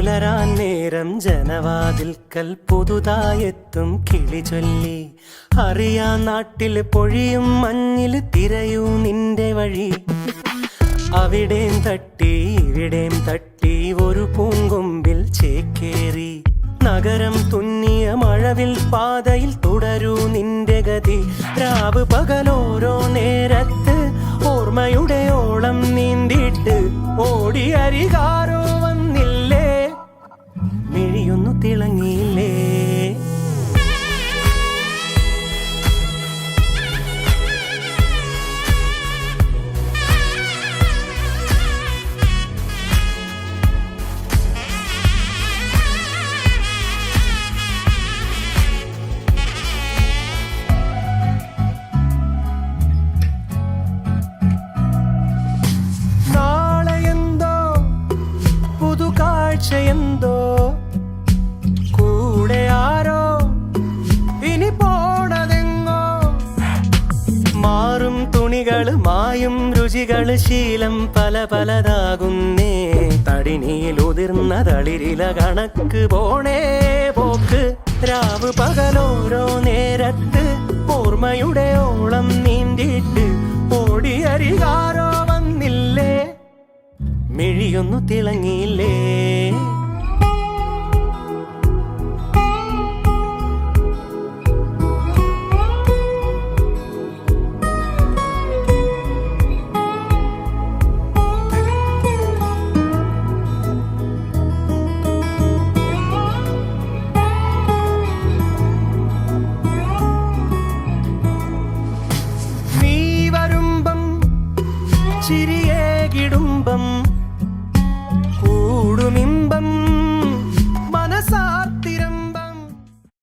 പുലരാൻ നേരം ജനവാതിൽക്കൽ പുതുതായെത്തും കിളി ചൊല്ലി. അറിയാ നാട്ടിൽ പൊഴിയും മഞ്ഞിൽ തിരയൂ നിന്റെ വഴി. അവിടേം തട്ടി ഇവിടേം തട്ടി ഒരു പൂങ്കൊമ്പിൽ ചേക്കേറി. നഗരം തുന്നിയ മഴവിൽ പാതയിൽ തുടരൂ നിന്റെ ഗതി. രാവ് പകലോരോ നേരത്ത് ഓർമ്മയുടെ ഓളം നീന്തിയിട്ട് ഓടി അരികാരോ വന്നില്ലേ, മിഴിയൊന്നു തിളങ്ങിയില്ലേ. എന്തോ കൂടെ ആരോ ഇനി പോണതെങ്ങോ. മാറും തുണികള് മായും രുചികള് ശീലം പല പലതാകുന്നേ. തടിനിയിൽ ഉതിർന്ന തളിരില കണക്ക് പോണേ പോക്ക്. രാവ് പകലോരോ നേരത്ത് ഓർമ്മയുടെ ഓളം നീന്തിയിട്ട് ഓടി അരികാരോ വന്നില്ലേ, മിഴിയൊന്നു തിളങ്ങിയില്ലേ. നീ വരുമ്പം ചിരിയേകിടുമ്പം